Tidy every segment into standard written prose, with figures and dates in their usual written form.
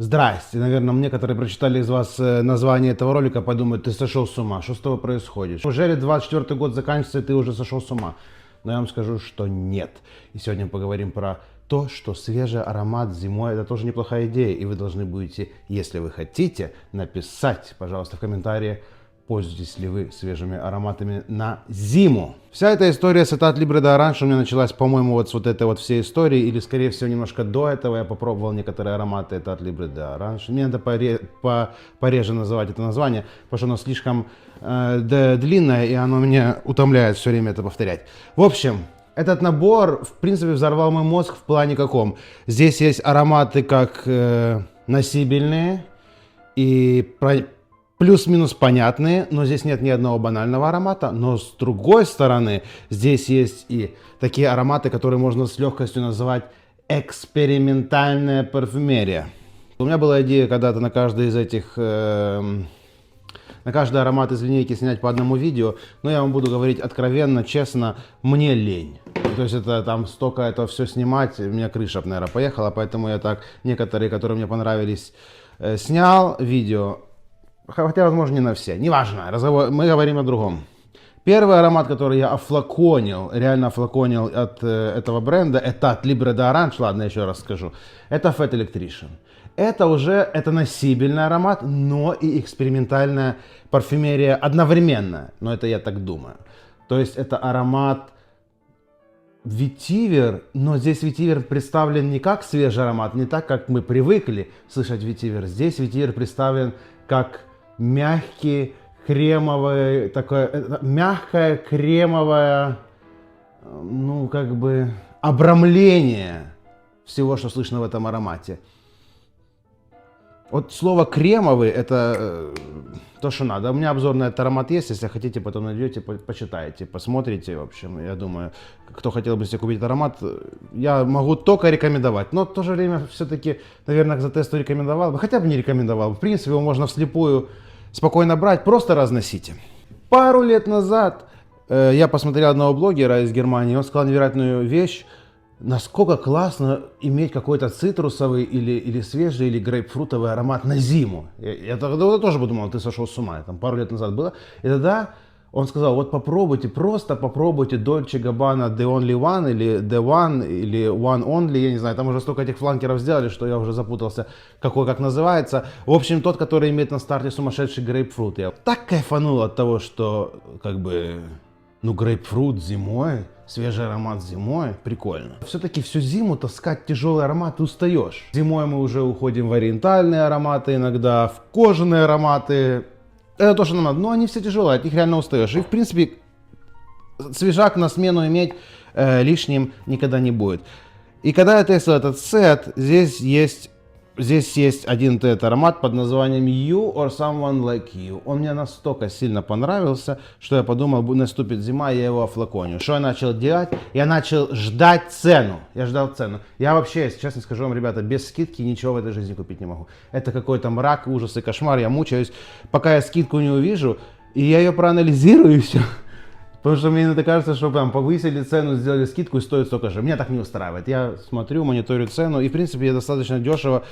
Здрасте. Наверное, некоторые прочитали из вас название этого ролика, подумают, ты сошел с ума. Что с тобой происходит? Неужели 24-й год заканчивается, и ты уже сошел с ума? Но я вам скажу, что нет. И сегодня мы поговорим про то, что свежий аромат зимой – это тоже неплохая идея. И вы должны будете, если вы хотите, написать, пожалуйста, в комментарии, пользуетесь ли вы свежими ароматами на зиму. Вся эта история с Etat Libre d'Orange у меня началась, по-моему, вот с вот этой вот всей истории, или, скорее всего, немножко до этого я попробовал некоторые ароматы Etat Libre d'Orange. Мне надо пореже называть это название, потому что оно слишком длинное, и оно меня утомляет все время это повторять. В общем, этот набор, в принципе, взорвал мой мозг в плане каком. Здесь есть ароматы как носибельные и плюс-минус понятные, но здесь нет ни одного банального аромата. Но с другой стороны, здесь есть и такие ароматы, которые можно с легкостью называть экспериментальная парфюмерия. У меня была идея когда-то на каждый из этих, на каждый аромат из линейки снять по одному видео, но я вам буду говорить откровенно, честно, мне лень. То есть это там столько это все снимать, у меня крыша, наверное, поехала, поэтому я так некоторые, которые мне понравились, снял видео. Хотя, возможно, не на все. Неважно, мы говорим о другом. Первый аромат, который я офлаконил, реально офлаконил от этого бренда, Etat Libre d'Orange, ладно, еще раз скажу, это Fat Electrician. Это носибельный аромат, но и экспериментальная парфюмерия одновременно. Но это я так думаю. То есть это аромат ветивер, но здесь ветивер представлен не как свежий аромат, не так, как мы привыкли слышать ветивер. Здесь ветивер представлен как мягкий, кремовый, такое мягкое, кремовое, ну, как бы обрамление всего, что слышно в этом аромате. Вот слово кремовый – это то, что надо. У меня обзор на этот аромат есть, если хотите, потом найдете, почитаете, посмотрите. В общем, я думаю, кто хотел бы себе купить этот аромат, я могу только рекомендовать. Но в то же время все-таки, наверное, за тесту рекомендовал бы, хотя бы не рекомендовал. В принципе, его можно вслепую спокойно брать, просто разносите. Пару лет назад я посмотрел одного блогера из Германии, он сказал невероятную вещь. Насколько классно иметь какой-то цитрусовый или свежий, или грейпфрутовый аромат на зиму. Я тогда тоже подумал, ты сошел с ума. Там пару лет назад было. И тогда он сказал, вот попробуйте, просто попробуйте Dolce Gabbana The Only One, или The One, или One Only, я не знаю, там уже столько этих фланкеров сделали, что я уже запутался, какой как называется. В общем, тот, который имеет на старте сумасшедший грейпфрут. Я так кайфанул от того, что, как бы, ну, грейпфрут зимой, свежий аромат зимой, прикольно. Все-таки всю зиму таскать тяжелый аромат устаешь. Зимой мы уже уходим в ориентальные ароматы иногда, в кожаные ароматы. Это то, что нам надо, но они все тяжелые, от них реально устаешь. И в принципе свежак на смену иметь лишним никогда не будет. И когда я тестил этот сет, здесь есть один этот аромат под названием You or Someone Like You. Он мне настолько сильно понравился, что я подумал, наступит зима, я его офлаконю. Что я начал делать? Я начал ждать цену. Я ждал цену. Я вообще, если честно скажу вам, ребята, без скидки ничего в этой жизни купить не могу. Это какой-то мрак, ужас и кошмар. Я мучаюсь, пока я скидку не увижу, и я ее проанализирую и все. Потому что мне иногда кажется, что там повысили цену, сделали скидку и стоит столько же. Меня так не устраивает. Я смотрю, мониторю цену, и в принципе я достаточно дешево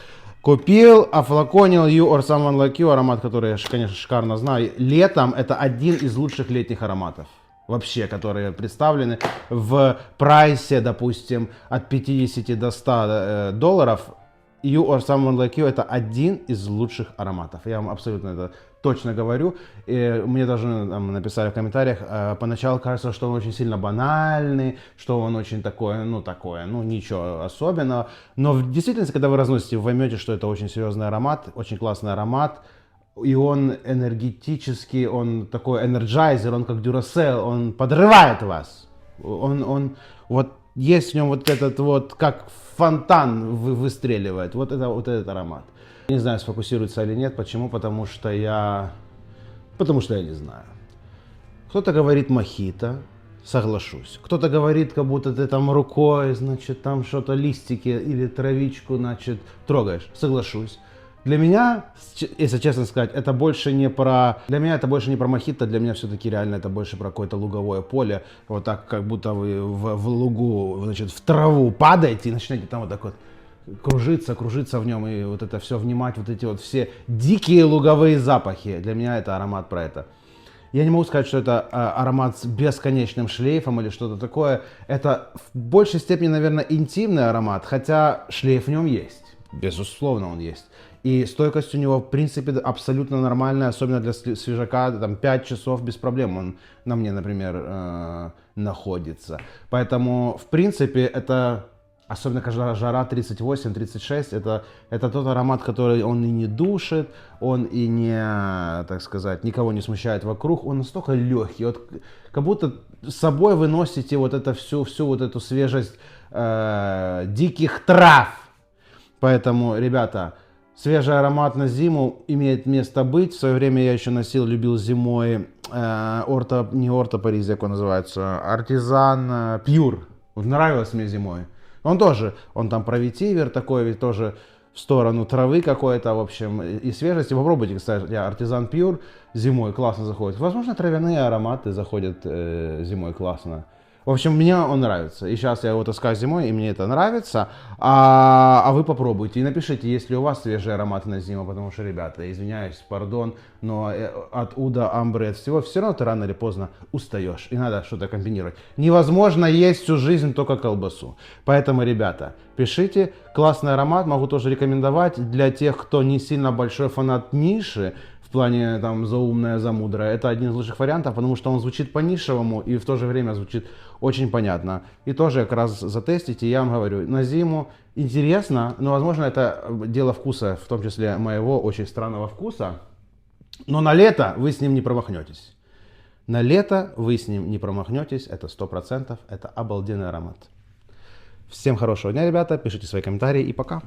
купил, офлаконил You or Someone Like You, аромат, который я, конечно, шикарно знаю. Летом это один из лучших летних ароматов. Вообще, которые представлены в прайсе, допустим, от 50 до 100 долларов. You or Someone Like You это один из лучших ароматов. Я вам абсолютно это точно говорю. И мне даже там написали в комментариях, поначалу кажется, что он очень сильно банальный, что он очень такой, ну ничего особенного. Но в действительности, когда вы разносите, вы поймете, что это очень серьезный аромат, очень классный аромат. И он энергетический, он такой энерджайзер, он как Duracell, он подрывает вас. Он вот есть в нем вот этот вот, как фонтан выстреливает. Вот этот аромат. Не знаю, сфокусируется или нет. Почему? Потому что я не знаю. Кто-то говорит мохито, соглашусь. Кто-то говорит, как будто ты там рукой, значит, там что-то, листики или травичку, значит, трогаешь. Соглашусь. Для меня, если честно сказать, это больше не про... Для меня это больше не про мохито, для меня все-таки реально это больше про какое-то луговое поле. Вот так, как будто вы в лугу, значит, в траву падаете и начинаете там вот так вот кружиться в нем и вот это все внимать, вот эти вот все дикие луговые запахи. Для меня это аромат про это. Я не могу сказать, что это аромат с бесконечным шлейфом или что-то такое. Это в большей степени, наверное, интимный аромат, хотя шлейф в нем есть. Безусловно, он есть. И стойкость у него, в принципе, абсолютно нормальная, особенно для свежака, там 5 часов без проблем он на мне, например, находится. Поэтому, в принципе, это, особенно когда жара 38-36, это тот аромат, который он и не душит, он и не, так сказать, никого не смущает вокруг, он настолько легкий, вот, как будто с собой вы носите вот это всю вот эту свежесть диких трав. Поэтому, ребята, свежий аромат на зиму имеет место быть. В свое время я еще носил, любил зимой не Орто Паризи, как он называется, Артизан Пьюр. Нравилось мне зимой. Он там про ветивер такой, ведь тоже в сторону травы какой-то, в общем, и свежести. Попробуйте, кстати, Артизан Пьюр зимой классно заходит. Возможно, травяные ароматы заходят зимой классно. В общем, мне он нравится. И сейчас я его таскаю зимой, и мне это нравится. А вы попробуйте и напишите, есть ли у вас свежие ароматы на зиму. Потому что, ребята, извиняюсь, пардон, но от уда, амбры, от всего, все равно ты рано или поздно устаешь. И надо что-то комбинировать. Невозможно есть всю жизнь только колбасу. Поэтому, ребята, пишите. Классный аромат. Могу тоже рекомендовать для тех, кто не сильно большой фанат ниши. В плане там заумная, замудрая. Это один из лучших вариантов, потому что он звучит по-нишевому и в то же время звучит очень понятно. И тоже как раз затестите, я вам говорю, на зиму интересно, но возможно это дело вкуса, в том числе моего очень странного вкуса. Но на лето вы с ним не промахнетесь. На лето вы с ним не промахнетесь, это 100%, это обалденный аромат. Всем хорошего дня, ребята, пишите свои комментарии и пока.